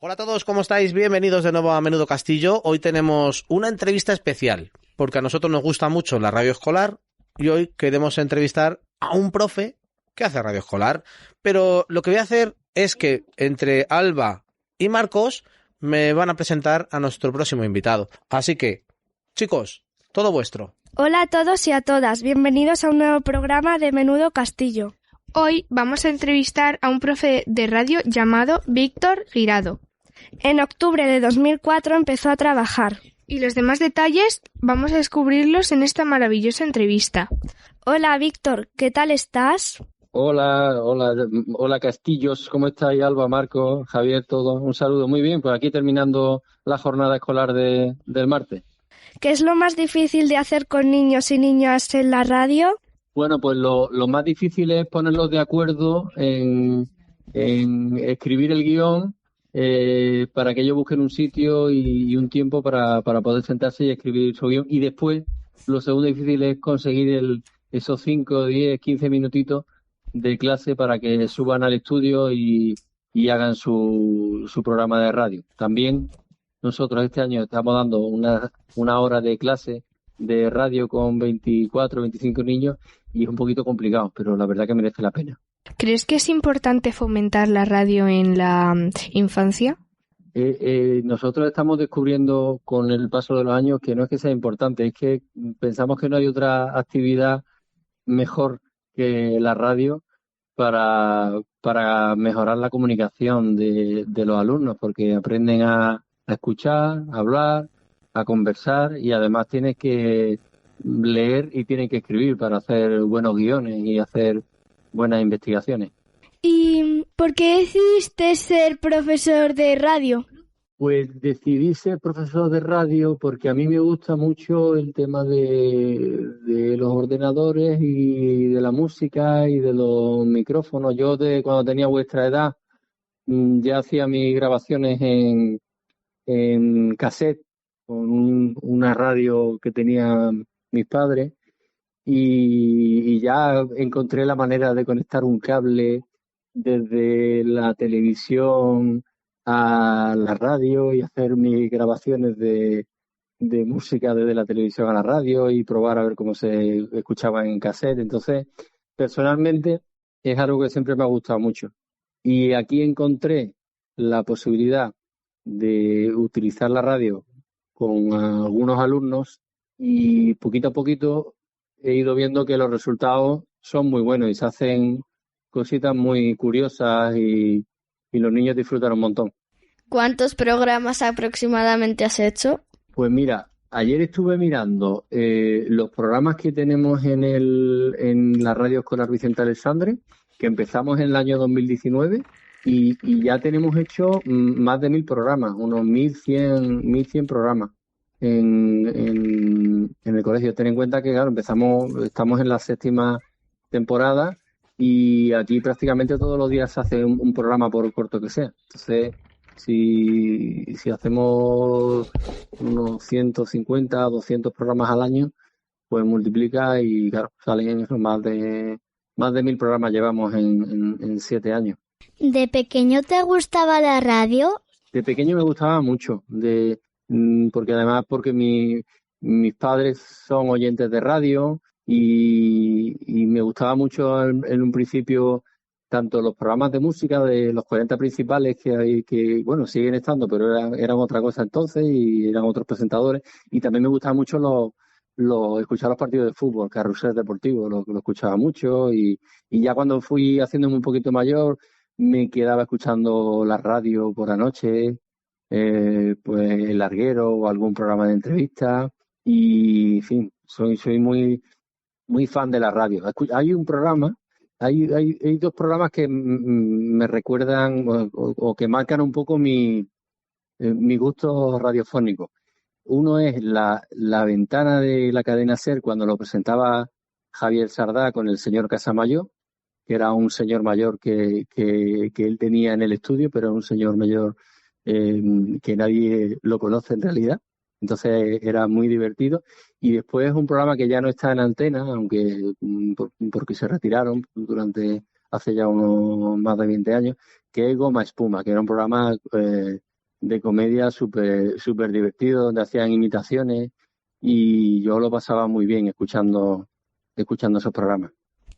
Hola a todos, ¿cómo estáis? Bienvenidos de nuevo a Menudo Castillo. Hoy tenemos una entrevista especial, porque a nosotros nos gusta mucho la radio escolar y hoy queremos entrevistar a un profe que hace radio escolar. Pero lo que voy a hacer es que entre Alba y Marcos me van a presentar a nuestro próximo invitado. Así que, chicos, todo vuestro. Hola a todos y a todas, bienvenidos a un nuevo programa de Menudo Castillo. Hoy vamos a entrevistar a un profe de radio llamado Víctor Guirado. En octubre de 2004 empezó a trabajar. Y los demás detalles vamos a descubrirlos en esta maravillosa entrevista. Hola Víctor, ¿qué tal estás? Hola Castillos, ¿cómo estáis? Alba, Marco, Javier, todos, un saludo. Muy bien, pues aquí terminando la jornada escolar del martes. ¿Qué es lo más difícil de hacer con niños y niñas en la radio? Bueno, pues lo más difícil es ponerlos de acuerdo en escribir el guión para que ellos busquen un sitio y un tiempo para poder sentarse y escribir su guión. Y después, lo segundo difícil es conseguir esos 5, 10, 15 minutitos de clase para que suban al estudio y hagan su programa de radio. También nosotros este año estamos dando una hora de clase de radio con 24, 25 niños y es un poquito complicado, pero la verdad que merece la pena. ¿Crees que es importante fomentar la radio en la infancia? Nosotros estamos descubriendo con el paso de los años que no es que sea importante, es que pensamos que no hay otra actividad mejor que la radio para mejorar la comunicación de los alumnos, porque aprenden a escuchar, a hablar, a conversar y además tienen que leer y tienen que escribir para hacer buenos guiones y hacer buenas investigaciones. ¿Y por qué decidiste ser profesor de radio? Pues decidí ser profesor de radio porque a mí me gusta mucho el tema de los ordenadores y de la música y de los micrófonos. Yo cuando tenía vuestra edad ya hacía mis grabaciones en cassette con una radio que tenían mis padres y ya encontré la manera de conectar un cable desde la televisión a la radio y hacer mis grabaciones de música desde la televisión a la radio y probar a ver cómo se escuchaba en cassette. Entonces, personalmente es algo que siempre me ha gustado mucho. Y aquí encontré la posibilidad de utilizar la radio con algunos alumnos y poquito a poquito he ido viendo que los resultados son muy buenos y se hacen cositas muy curiosas y los niños disfrutan un montón. ¿Cuántos programas aproximadamente has hecho? Pues mira, ayer estuve mirando los programas que tenemos en la radio escolar Vicente Alexandre, que empezamos en el año 2019 y ya tenemos hecho más de 1000 programas, unos 1100 programas en el colegio. Ten en cuenta que, claro, estamos en la 7ª temporada y aquí prácticamente todos los días se hace un programa por corto que sea. Entonces, si hacemos unos 150, 200 programas al año, pues multiplica y, claro, salen eso, más de 1000 programas llevamos en 7 años. ¿De pequeño te gustaba la radio? De pequeño me gustaba mucho, porque mis padres son oyentes de radio y me gustaba mucho en un principio tanto los programas de música de los 40 principales que bueno, siguen estando, pero eran otra cosa entonces y eran otros presentadores, y también me gustaba mucho escuchar los partidos de fútbol, Carrusel Deportivo, lo escuchaba mucho y ya cuando fui haciéndome un poquito mayor me quedaba escuchando la radio por la noche, pues El Larguero o algún programa de entrevista y, en fin, soy muy, muy fan de la radio. Hay un programa, hay 2 programas que me recuerdan o que marcan un poco mi gusto radiofónico. Uno es la ventana de la cadena SER cuando lo presentaba Javier Sardá con el señor Casamayor, que era un señor mayor que él tenía en el estudio, pero un señor mayor que nadie lo conoce en realidad. Entonces era muy divertido. Y después un programa que ya no está en antena, aunque porque se retiraron hace ya unos más de 20 años, que es Goma Espuma, que era un programa de comedia súper divertido, donde hacían imitaciones y yo lo pasaba muy bien escuchando esos programas.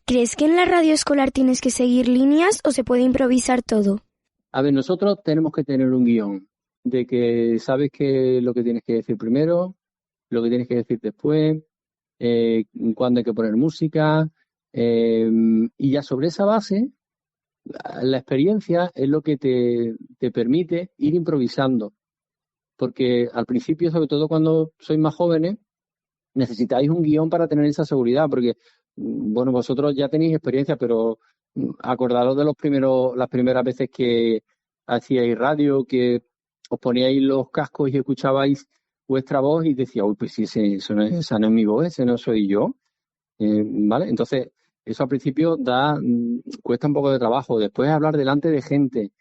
¿Crees que en la radio escolar tienes que seguir líneas o se puede improvisar todo? A ver, nosotros tenemos que tener un guión de que sabes que lo que tienes que decir primero, lo que tienes que decir después, cuándo hay que poner música, y ya sobre esa base, la experiencia es lo que te permite ir improvisando. Porque al principio, sobre todo cuando sois más jóvenes, necesitáis un guión para tener esa seguridad, porque, bueno, vosotros ya tenéis experiencia, pero acordaros de las primeras veces que hacíais radio, que os poníais los cascos y escuchabais vuestra voz y decía, uy, pues sí, esa no es mi voz, ese no soy yo, ¿vale? Entonces, eso al principio cuesta un poco de trabajo. Después hablar delante de gente,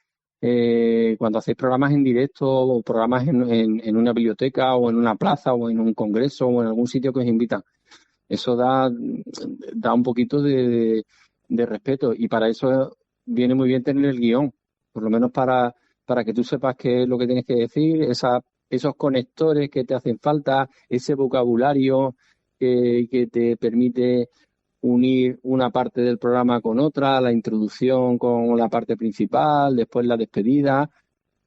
cuando hacéis programas en directo o programas en una biblioteca o en una plaza o en un congreso o en algún sitio que os invitan, eso da un poquito de respeto, y para eso viene muy bien tener el guión, por lo menos para que tú sepas qué es lo que tienes que decir, esos conectores que te hacen falta, ese vocabulario que te permite unir una parte del programa con otra, la introducción con la parte principal, después la despedida.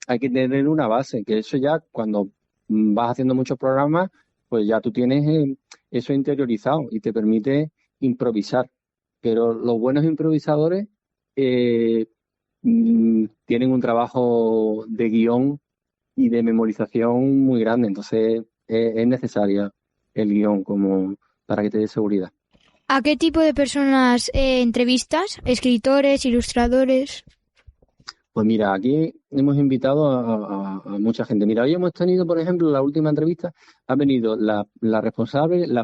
Hay que tener una base, que eso ya cuando vas haciendo muchos programas, pues ya tú tienes eso interiorizado y te permite improvisar. Pero los buenos improvisadores tienen un trabajo de guión y de memorización muy grande, entonces es necesaria el guión como para que te dé seguridad. ¿A qué tipo de personas entrevistas? ¿Escritores, ilustradores? Pues mira, aquí hemos invitado a mucha gente. Mira, hoy hemos tenido, por ejemplo, la última entrevista, ha venido la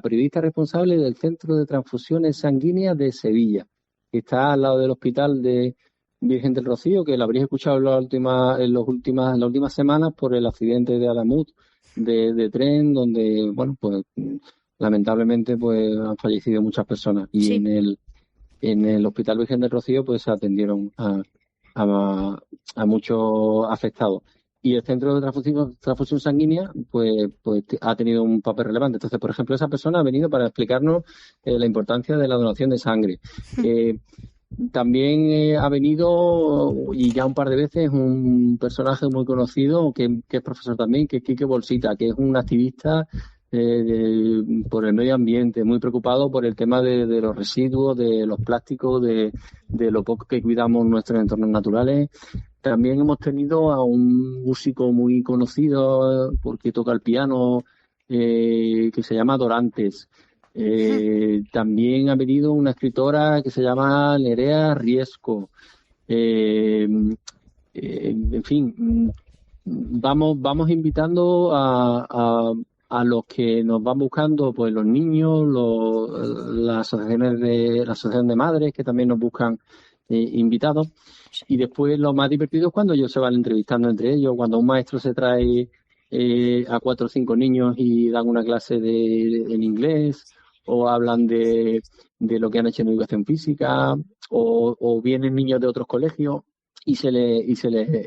periodista responsable del Centro de Transfusiones Sanguíneas de Sevilla, que está al lado del Hospital de Virgen del Rocío, que la habréis escuchado en las últimas semanas por el accidente de Alamut de tren, donde, bueno, pues lamentablemente pues han fallecido muchas personas. Y sí, en el Hospital Virgen del Rocío pues se atendieron a muchos afectados. Y el Centro de Transfusión Sanguínea pues ha tenido un papel relevante. Entonces, por ejemplo, esa persona ha venido para explicarnos la importancia de la donación de sangre. También ha venido, y ya un par de veces, un personaje muy conocido que es profesor también, que es Quique Bolsita, que es un activista por el medio ambiente, muy preocupado por el tema de los residuos, de los plásticos, de lo poco que cuidamos nuestros entornos naturales. También hemos tenido a un músico muy conocido porque toca el piano, que se llama Dorantes. También ha venido una escritora que se llama Nerea Riesco. En fin, vamos invitando a los que nos van buscando, pues los niños, las asociaciones de madres que también nos buscan invitados. Y después lo más divertido es cuando ellos se van entrevistando entre ellos, cuando un maestro se trae a 4 o 5 niños y dan una clase en inglés, o hablan de lo que han hecho en educación física, o vienen niños de otros colegios y se les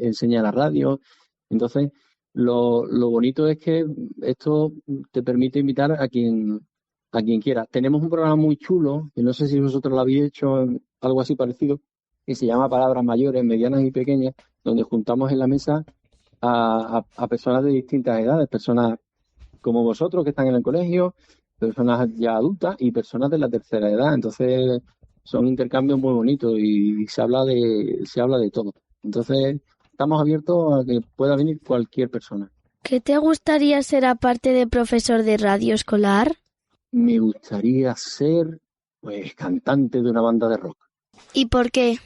enseña la radio. Entonces, lo bonito es que esto te permite invitar a quien quiera. Tenemos un programa muy chulo, que no sé si vosotros lo habéis hecho, algo así parecido, que se llama Palabras Mayores, Medianas y Pequeñas, donde juntamos en la mesa a personas de distintas edades, personas como vosotros que están en el colegio, personas ya adultas y personas de la tercera edad. Entonces son intercambios muy bonitos y se habla de todo. Entonces estamos abiertos a que pueda venir cualquier persona. ¿Qué te gustaría ser aparte de profesor de radio escolar? Me gustaría ser pues cantante de una banda de rock. ¿Y por qué?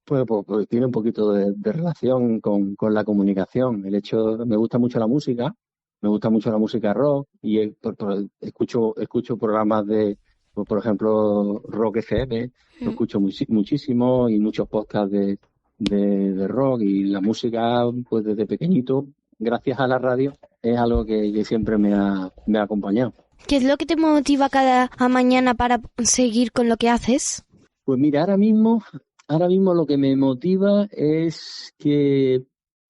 Pues tiene un poquito de relación con la comunicación. Me gusta mucho la música. Me gusta mucho la música rock y escucho programas de, pues, por ejemplo, Rock FM, lo escucho muchísimo, y muchos podcasts de rock, y la música, pues desde pequeñito, gracias a la radio, es algo que siempre me ha acompañado. ¿Qué es lo que te motiva cada mañana para seguir con lo que haces? Pues mira, ahora mismo lo que me motiva es que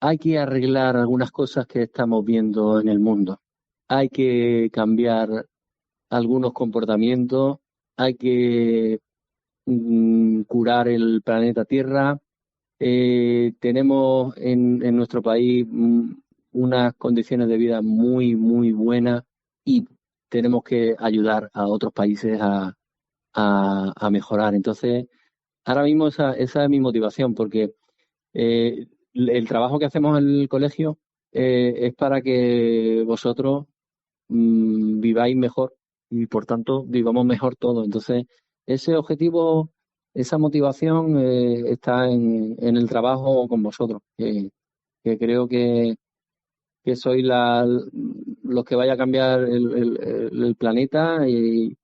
hay que arreglar algunas cosas que estamos viendo en el mundo. Hay que cambiar algunos comportamientos, hay que curar el planeta Tierra. Tenemos en nuestro país unas condiciones de vida muy, muy buenas y tenemos que ayudar a otros países a mejorar. Entonces, ahora mismo esa es mi motivación, porque el trabajo que hacemos en el colegio es para que vosotros viváis mejor y por tanto vivamos mejor todos. Entonces, ese objetivo, esa motivación está en el trabajo con vosotros, que creo que sois los que vaya a cambiar el planeta y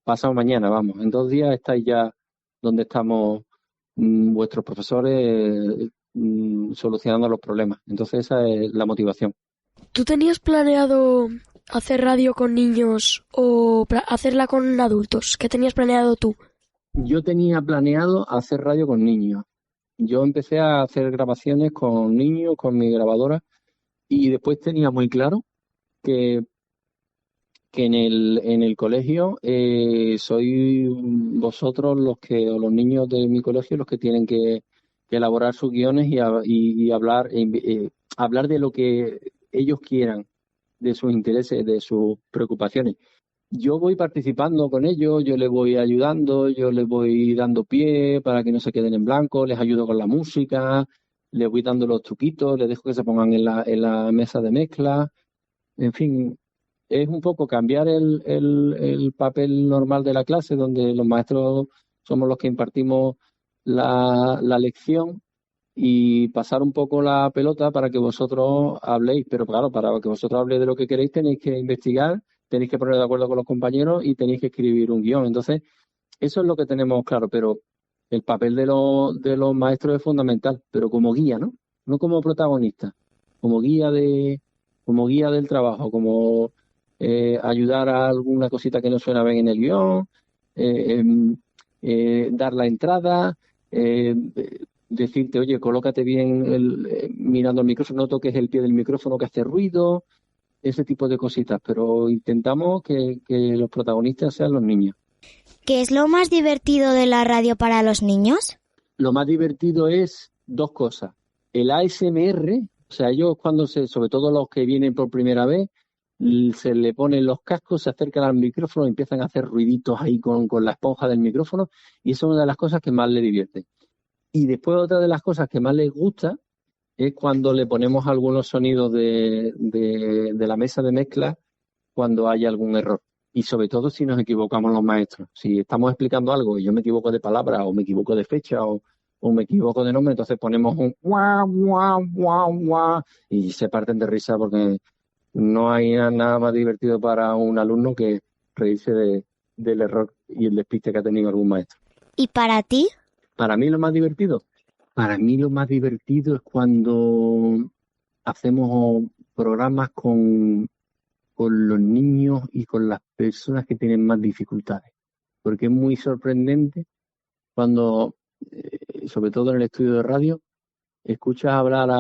pasado mañana, vamos. En 2 días estáis ya donde estamos vuestros profesores solucionando los problemas. Entonces esa es la motivación. ¿Tú tenías planeado hacer radio con niños o hacerla con adultos? ¿Qué tenías planeado tú? Yo tenía planeado hacer radio con niños. Yo empecé a hacer grabaciones con niños, con mi grabadora, y después tenía muy claro que en el colegio sois vosotros o los niños de mi colegio los que tienen que elaborar sus guiones y hablar de lo que ellos quieran, de sus intereses, de sus preocupaciones. Yo voy participando con ellos, yo les voy ayudando, yo les voy dando pie para que no se queden en blanco, les ayudo con la música, les voy dando los truquitos, les dejo que se pongan en la mesa de mezcla. En fin, es un poco cambiar el papel normal de la clase, donde los maestros somos los que impartimos la lección, y pasar un poco la pelota para que vosotros habléis. Pero claro, para que vosotros habléis de lo que queréis tenéis que investigar, tenéis que poner de acuerdo con los compañeros y tenéis que escribir un guión. Entonces, eso es lo que tenemos claro, pero el papel de los maestros es fundamental, pero como guía, ¿no? No como protagonista, como guía del trabajo, como ayudar a alguna cosita que no suena bien en el guión, dar la entrada, decirte, oye, colócate bien mirando el micrófono, no toques el pie del micrófono que hace ruido, ese tipo de cositas, pero intentamos que los protagonistas sean los niños. ¿Qué es lo más divertido de la radio para los niños? Lo más divertido es 2 cosas. El ASMR, o sea, ellos sobre todo los que vienen por primera vez, se le ponen los cascos, se acercan al micrófono y empiezan a hacer ruiditos ahí con la esponja del micrófono, y eso es una de las cosas que más les divierte. Y después otra de las cosas que más les gusta es cuando le ponemos algunos sonidos de la mesa de mezcla cuando hay algún error. Y sobre todo si nos equivocamos los maestros. Si estamos explicando algo y yo me equivoco de palabra o me equivoco de fecha o me equivoco de nombre, entonces ponemos un guau, guau, guau, guau, y se parten de risa, porque no hay nada más divertido para un alumno que reírse del error y el despiste que ha tenido algún maestro. ¿Y para ti? Para mí lo más divertido es cuando hacemos programas con los niños y con las personas que tienen más dificultades, porque es muy sorprendente cuando, sobre todo en el estudio de radio, escuchas hablar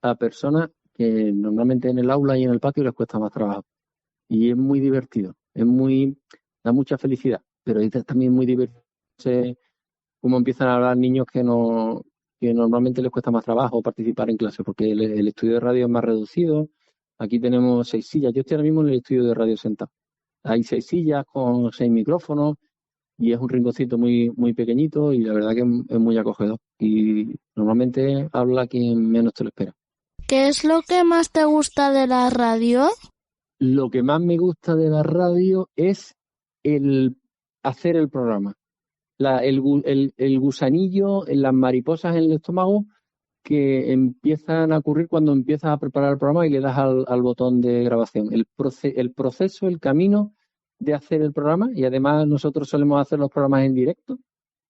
a personas que normalmente en el aula y en el patio les cuesta más trabajo, y es muy divertido, da mucha felicidad, pero es también muy divertido cómo empiezan a hablar niños que normalmente les cuesta más trabajo participar en clase, porque el estudio de radio es más reducido. Aquí tenemos 6 sillas. Yo estoy ahora mismo en el estudio de radio sentado. Hay 6 sillas con 6 micrófonos y es un rinconcito muy, muy pequeñito, y la verdad que es muy acogedor. Y normalmente habla quien menos te lo espera. ¿Qué es lo que más te gusta de la radio? Lo que más me gusta de la radio es el hacer el programa. El gusanillo, las mariposas en el estómago que empiezan a ocurrir cuando empiezas a preparar el programa y le das al botón de grabación. El proceso, el camino de hacer el programa, y además nosotros solemos hacer los programas en directo,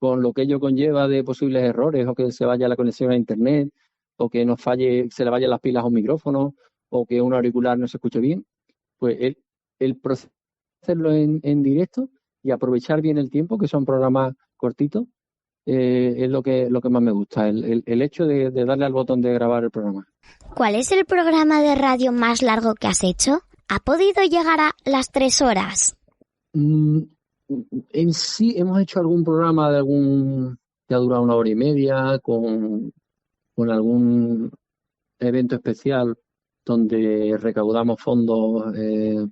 con lo que ello conlleva de posibles errores, o que se vaya la conexión a internet, o que nos falle, se le vayan las pilas a un micrófono, o que un auricular no se escuche bien. Pues el proceso de hacerlo en directo y aprovechar bien el tiempo, que son programas cortitos, es lo que más me gusta, el hecho de darle al botón de grabar el programa. ¿Cuál es el programa de radio más largo que has hecho? ¿Ha podido llegar a las 3 horas? En sí hemos hecho algún programa que ha durado 1 hora y media con algún evento especial donde recaudamos fondos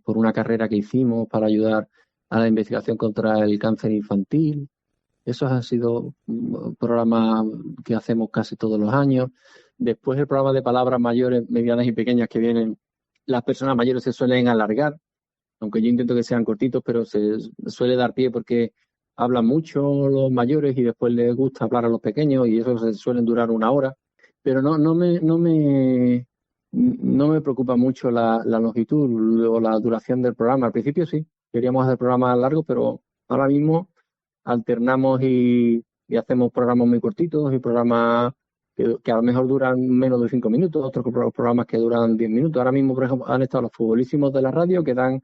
por una carrera que hicimos para ayudar a la investigación contra el cáncer infantil. Esos han sido programas que hacemos casi todos los años. Después el programa de palabras mayores, medianas y pequeñas que vienen, las personas mayores se suelen alargar, aunque yo intento que sean cortitos, pero se suele dar pie porque hablan mucho los mayores y después les gusta hablar a los pequeños y eso se suelen durar 1 hora. Pero no me preocupa mucho la longitud o la duración del programa. Al principio sí, queríamos hacer programas largos, pero ahora mismo alternamos y hacemos programas muy cortitos y programas que a lo mejor duran menos de 5 minutos, otros programas que duran 10 minutos. Ahora mismo, por ejemplo, han estado los futbolísimos de la radio que dan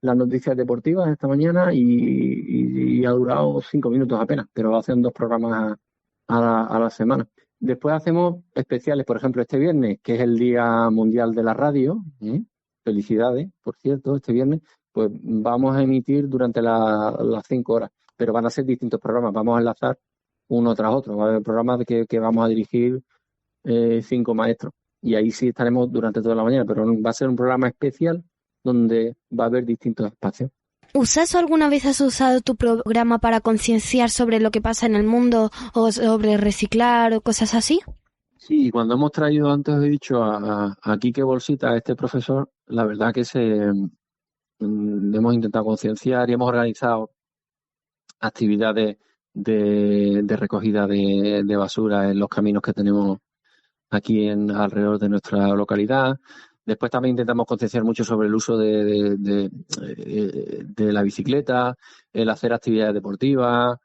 las noticias deportivas esta mañana y ha durado 5 minutos apenas, pero hacen 2 programas a la semana. Después hacemos especiales, por ejemplo, este viernes, que es el Día Mundial de la Radio. Felicidades, por cierto, este viernes, pues vamos a emitir durante las 5 horas, pero van a ser distintos programas, vamos a enlazar uno tras otro. Va a haber programas que vamos a dirigir 5 maestros y ahí sí estaremos durante toda la mañana, pero va a ser un programa especial donde va a haber distintos espacios. ¿Alguna vez has usado tu programa para concienciar sobre lo que pasa en el mundo o sobre reciclar o cosas así? Sí, cuando hemos traído, antes he dicho, a Quique Bolsita, a este profesor, la verdad que hemos intentado concienciar y hemos organizado actividades de recogida de basura en los caminos que tenemos aquí alrededor de nuestra localidad. Después también intentamos concienciar mucho sobre el uso de la bicicleta, el hacer actividades deportivas,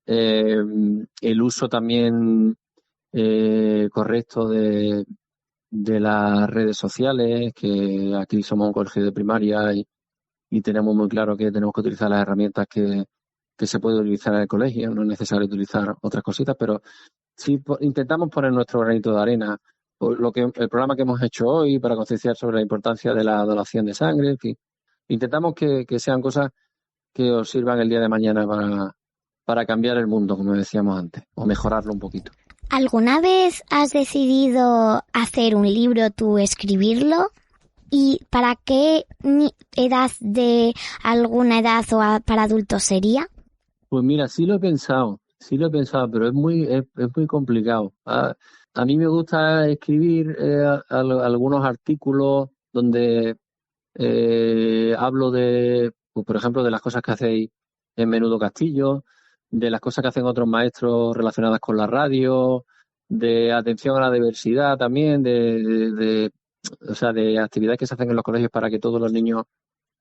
el uso también correcto de las redes sociales, que aquí somos un colegio de primaria y tenemos muy claro que tenemos que utilizar las herramientas que se puede utilizar en el colegio, no es necesario utilizar otras cositas, pero sí intentamos poner nuestro granito de arena. El programa que hemos hecho hoy para concienciar sobre la importancia de la donación de sangre, en fin. Intentamos que sean cosas que os sirvan el día de mañana para cambiar el mundo, como decíamos antes, o mejorarlo un poquito. ¿Alguna vez has decidido hacer un libro, tú escribirlo? ¿Y para qué edad, de alguna edad o para adultos sería? Pues mira, sí lo he pensado, pero es muy complicado. A mí me gusta escribir algunos artículos donde hablo de, pues, por ejemplo, de las cosas que hacéis en Menudo Castillo, de las cosas que hacen otros maestros relacionadas con la radio, de atención a la diversidad también, de actividades que se hacen en los colegios para que todos los niños,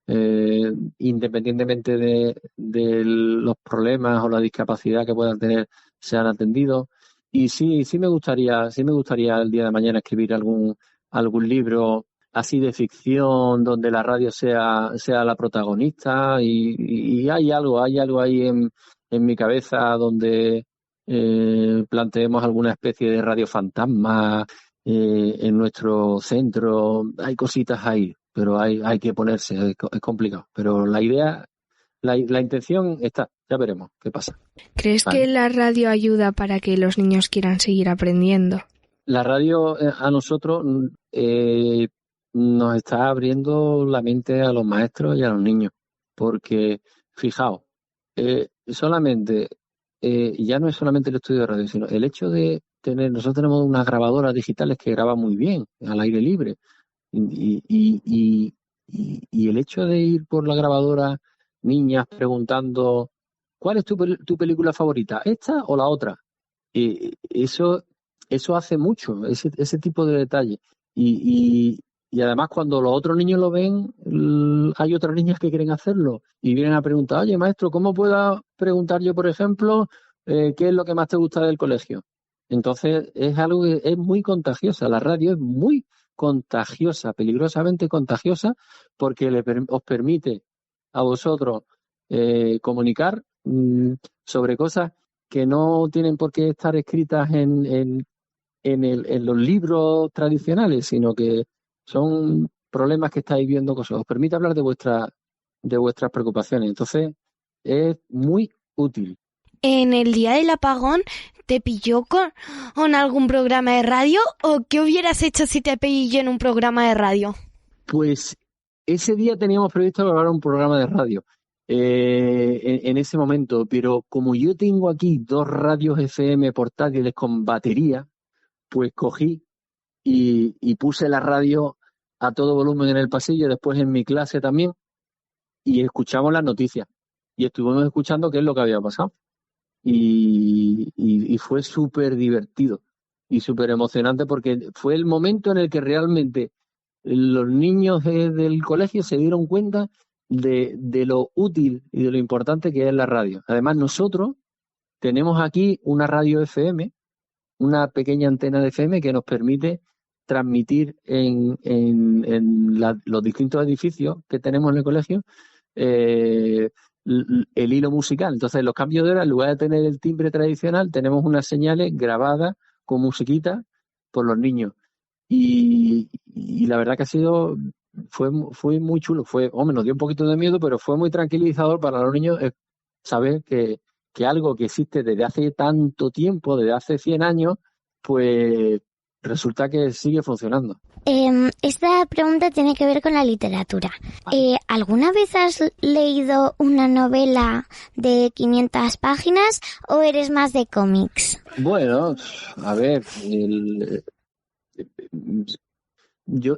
independientemente de los problemas o la discapacidad que puedan tener, sean atendidos. Y sí me gustaría el día de mañana escribir algún libro así de ficción donde la radio sea la protagonista y hay algo ahí en mi cabeza donde planteemos alguna especie de radio fantasma en nuestro centro. Hay cositas ahí, pero hay que ponerse, es complicado. Pero la idea, la intención está, ya veremos qué pasa. ¿Crees que la radio ayuda para que los niños quieran seguir aprendiendo? La radio a nosotros nos está abriendo la mente a los maestros y a los niños, porque fijaos, solamente ya no es solamente el estudio de radio, sino el hecho de nosotros tenemos unas grabadoras digitales que graban muy bien al aire libre y el hecho de ir por la grabadora, niñas preguntando ¿cuál es tu película favorita? ¿Esta o la otra? Eso hace mucho, ese tipo de detalle. Y además cuando los otros niños lo ven, hay otras niñas que quieren hacerlo y vienen a preguntar, oye maestro, ¿cómo puedo preguntar yo, por ejemplo, qué es lo que más te gusta del colegio? Entonces es algo que es muy contagiosa, la radio es muy contagiosa, peligrosamente contagiosa, porque os permite a vosotros comunicar sobre cosas que no tienen por qué estar escritas en los libros tradicionales, sino que son problemas que estáis viendo, que os permite hablar de vuestras preocupaciones. Entonces, es muy útil. ¿En el día del apagón te pilló con algún programa de radio? ¿O qué hubieras hecho si te pilló en un programa de radio? Pues ese día teníamos previsto grabar un programa de radio en ese momento, pero como yo tengo aquí 2 radios FM portátiles con batería, pues cogí y puse la radio a todo volumen en el pasillo, después en mi clase también, y escuchamos las noticias. Y estuvimos escuchando qué es lo que había pasado. Y fue súper divertido y súper emocionante, porque fue el momento en el que realmente los niños del colegio se dieron cuenta de lo útil y de lo importante que es la radio. Además, nosotros tenemos aquí una radio FM, una pequeña antena de FM que nos permite transmitir en los distintos edificios que tenemos en el colegio el hilo musical. Entonces, los cambios de hora, en lugar de tener el timbre tradicional, tenemos unas señales grabadas con musiquita por los niños. Y la verdad que fue muy chulo. Nos dio un poquito de miedo, pero fue muy tranquilizador para los niños saber que algo que existe desde hace tanto tiempo, desde hace 100 años, pues resulta que sigue funcionando. Esta pregunta tiene que ver con la literatura. ¿Alguna vez has leído una novela de 500 páginas o eres más de cómics? Bueno, a ver, yo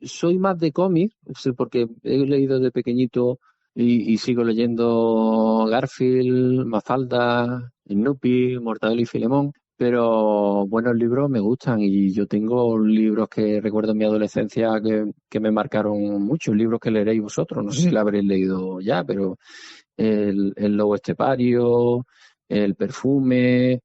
soy más de cómics, porque he leído de pequeñito y sigo leyendo Garfield, Mafalda, Snoopy, Mortadelo y Filemón. Pero buenos libros me gustan, y yo tengo libros que recuerdo en mi adolescencia que me marcaron mucho, libros que leeréis vosotros, no sé si lo habréis leído ya, pero el Lobo Estepario, El Perfume.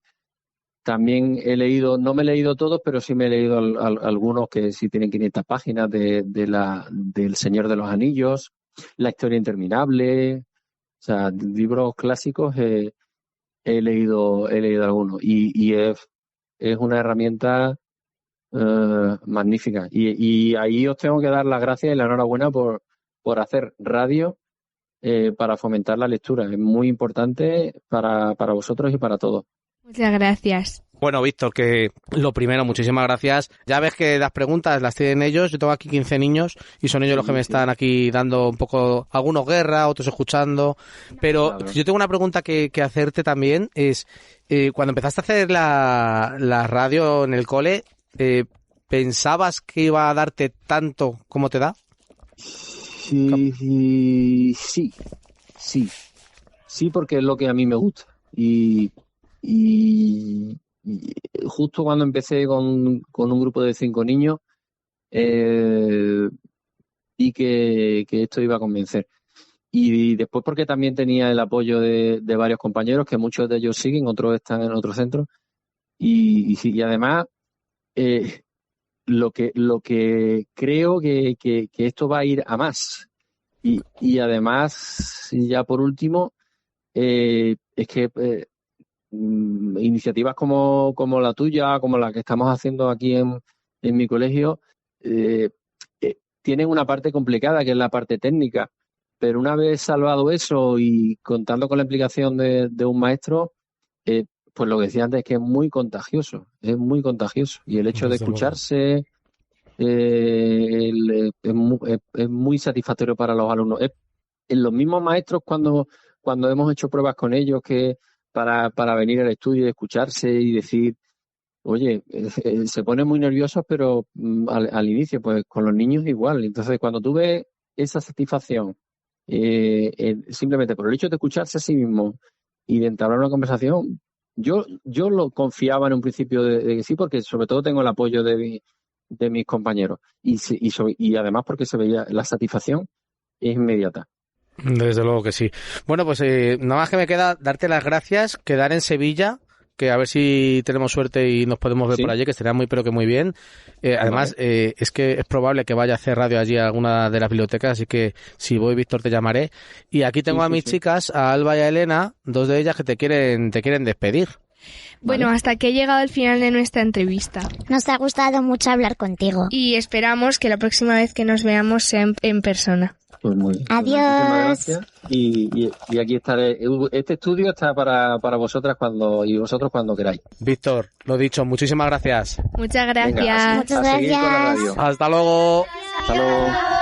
También he leído, no me he leído todos, pero sí me he leído algunos que sí tienen 500 páginas del Señor de los Anillos, La Historia Interminable, o sea, libros clásicos. He leído algunos y es una herramienta magnífica, y ahí os tengo que dar las gracias y la enhorabuena por hacer radio para fomentar la lectura. Es muy importante para vosotros y para todos. Muchas gracias. Bueno, Víctor, que lo primero, muchísimas gracias. Ya ves que las preguntas las tienen ellos. Yo tengo aquí 15 niños y son ellos los que me están aquí dando un poco, algunos guerra, otros escuchando. Pero claro, yo tengo una pregunta que hacerte también. Es, cuando empezaste a hacer la radio en el cole, ¿pensabas que iba a darte tanto como te da? Sí, porque es lo que a mí me gusta. Y justo cuando empecé con un grupo de 5 niños, vi que esto iba a convencer. Y después porque también tenía el apoyo de varios compañeros, que muchos de ellos siguen, otros están en otros centros. Y además, lo que creo que esto va a ir a más. Y además, ya por último, es que iniciativas como la tuya, como la que estamos haciendo aquí en mi colegio, tienen una parte complicada, que es la parte técnica, pero una vez salvado eso y contando con la implicación de un maestro, pues lo que decía antes es que es muy contagioso, y el hecho de escucharse es muy satisfactorio para los alumnos. En los mismos maestros, cuando hemos hecho pruebas con ellos, que para venir al estudio y escucharse y decir, oye, se ponen muy nerviosos, pero al inicio, pues con los niños igual. Entonces, cuando tú ves esa satisfacción, simplemente por el hecho de escucharse a sí mismo y de entablar una conversación, yo lo confiaba en un principio de que sí, porque sobre todo tengo el apoyo de mis compañeros. Y además porque se veía la satisfacción es inmediata. Desde luego que sí. Bueno, pues nada más que me queda darte las gracias, quedar en Sevilla que a ver si tenemos suerte y nos podemos ver Sí. por allí, que estaría muy pero que muy bien. Además, es que es probable que vaya a hacer radio allí a alguna de las bibliotecas, así que si voy, Víctor, te llamaré. Y aquí tengo Sí, a sí, mis sí. chicas, a Alba y a Elena, dos de ellas que te quieren despedir. Bueno, hasta que he llegado al final de nuestra entrevista. Nos ha gustado mucho hablar contigo. Y esperamos que la próxima vez que nos veamos sea en persona. Pues muy bien. Adiós. Muchísimas gracias. Y aquí estaré. Este estudio está para vosotras vosotros cuando queráis. Víctor, lo dicho, muchísimas gracias. Muchas gracias. Venga, Muchas a seguir con la gracias. radio. Hasta luego. Hasta luego.